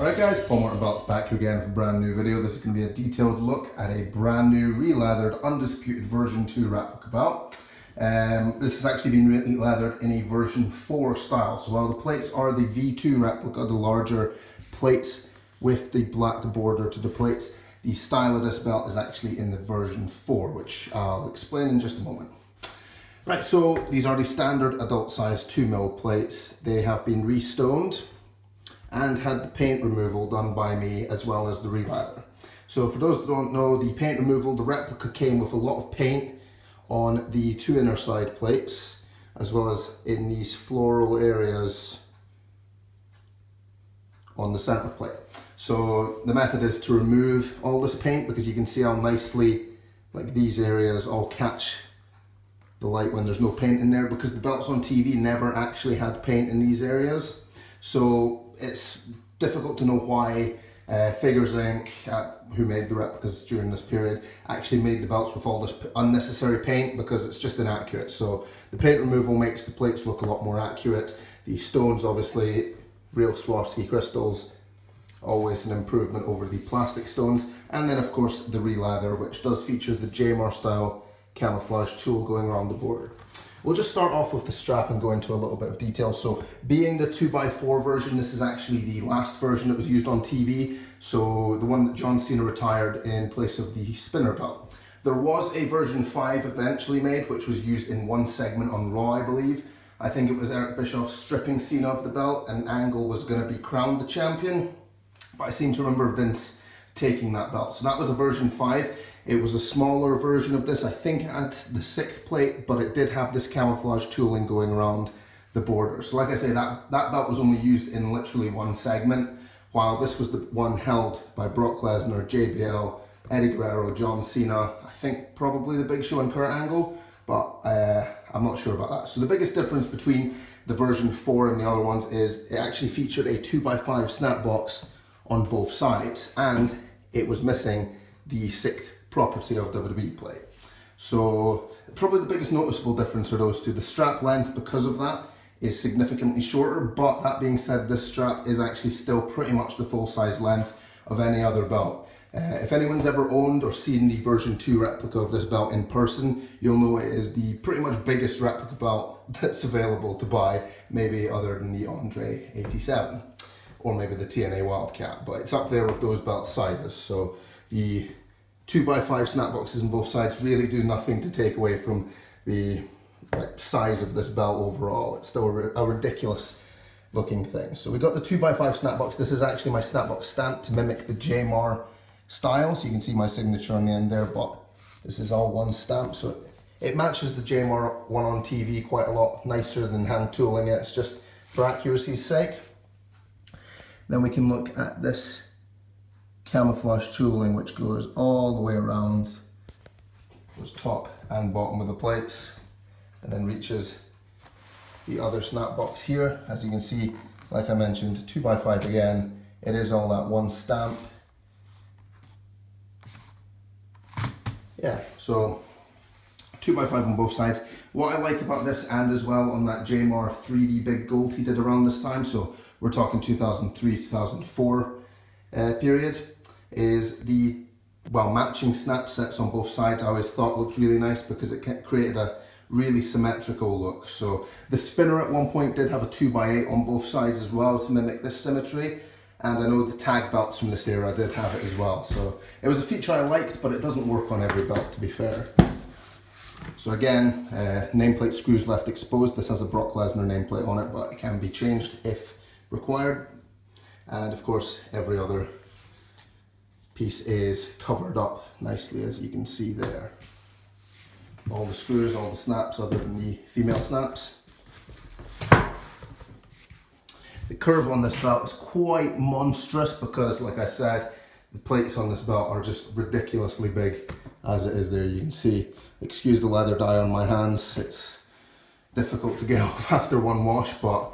Alright guys, Paulmartinbelts back here again for a brand new video. This is going to be a detailed look at a brand new re-leathered Undisputed version 2 replica belt. This has actually been re-leathered in a version 4 style. So while the plates are the V2 replica, the larger plates with the black border to the plates, the style of this belt is actually in the version 4, which I'll explain in just a moment. Right, so these are the standard adult size 2mm plates. They have been restoned and had the paint removal done by me as well as the re-leather. So for those that don't know, the paint removal, the replica came with a lot of paint on the two inner side plates as well as in these floral areas on the center plate. So the method is to remove all this paint because you can see how nicely like these areas all catch the light when there's no paint in there, because the belts on TV never actually had paint in these areas. So it's difficult to know why Figures Inc., who made the replicas during this period, actually made the belts with all this unnecessary paint, because it's just inaccurate. So the paint removal makes the plates look a lot more accurate. The stones, obviously, real Swarovski crystals, always an improvement over the plastic stones. And then of course the re-leather, which does feature the JMR style camouflage tool going around the border. We'll just start off with the strap and go into a little bit of detail. So being the 2x4 version, this is actually the last version that was used on TV. So the one that John Cena retired in place of the spinner belt. There was a version 5 eventually made, which was used in one segment on Raw, I believe. I think it was Eric Bischoff stripping Cena of the belt and Angle was going to be crowned the champion. But I seem to remember Vince taking that belt. So that was a version 5. It was a smaller version of this. I think it had the 6th plate, but it did have this camouflage tooling going around the border. So like I say, that belt was only used in literally one segment, while this was the one held by Brock Lesnar, JBL, Eddie Guerrero, John Cena, I think probably the Big Show and Kurt Angle, but I'm not sure about that. So the biggest difference between the version 4 and the other ones is it actually featured a 2x5 snap box on both sides, and it was missing the 6th property of WWE plate. So probably the biggest noticeable difference are those two. The strap length, because of that, is significantly shorter, but that being said, this strap is actually still pretty much the full size length of any other belt. If anyone's ever owned or seen the version 2 replica of this belt in person, you'll know it is the pretty much biggest replica belt that's available to buy, maybe other than the Andre 87 or maybe the TNA Wildcat, but it's up there with those belt sizes. So the 2x5 snap boxes on both sides really do nothing to take away from the size of this belt overall. It's still a ridiculous looking thing. So we got the 2x5 snap box. This is actually my snap box stamp to mimic the JMR style. So you can see my signature on the end there, but this is all one stamp. So it matches the JMR one on TV quite a lot nicer than hand tooling it. It's just for accuracy's sake. Then we can look at this camouflage tooling, which goes all the way around, goes top and bottom of the plates, and then reaches the other snap box here. As you can see, like I mentioned, 2x5 again, it is all that one stamp. Yeah, so 2x5 on both sides. What I like about this, and as well on that JMR 3D Big Gold he did around this time, so we're talking 2003, 2004 period, is the matching snap sets on both sides. I always thought looked really nice because it created a really symmetrical look. So the spinner at one point did have a 2x8 on both sides as well to mimic this symmetry, and I know the tag belts from this era did have it as well. So it was a feature I liked, but it doesn't work on every belt, to be fair. So again, nameplate screws left exposed. This has a Brock Lesnar nameplate on it, but it can be changed if required. And of course, every other piece is covered up nicely, as you can see there. All the screws, all the snaps, other than the female snaps. The curve on this belt is quite monstrous because, like I said, the plates on this belt are just ridiculously big as it is there. You can see, excuse the leather dye on my hands, it's difficult to get off after one wash, but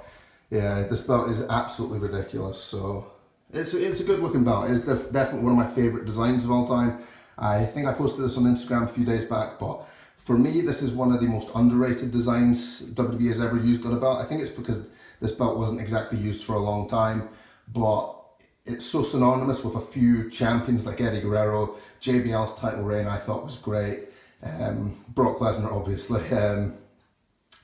yeah, this belt is absolutely ridiculous. So it's a good looking belt. It's definitely one of my favorite designs of all time. I think I posted this on Instagram a few days back, but for me, this is one of the most underrated designs WWE has ever used on a belt. I think it's because this belt wasn't exactly used for a long time, but it's so synonymous with a few champions like Eddie Guerrero. JBL's title reign I thought was great. Brock Lesnar, obviously.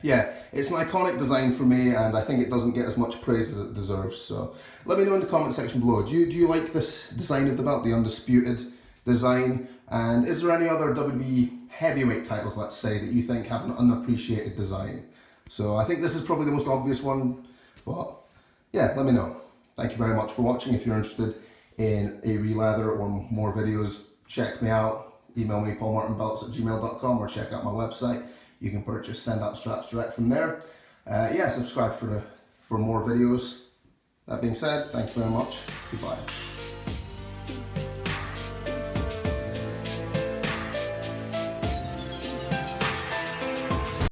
Yeah, it's an iconic design for me, and I think it doesn't get as much praise as it deserves. So let me know in the comment section below. Do you like this design of the belt, the Undisputed design? And is there any other WWE heavyweight titles, let's say, that you think have an unappreciated design? So I think this is probably the most obvious one, but yeah, let me know. Thank you very much for watching. If you're interested in a Releather or more videos, check me out. Email me paulmartinbelts@gmail.com or check out my website. You can purchase Send Out straps direct from there. Yeah, subscribe for more videos. That being said, thank you very much. Goodbye.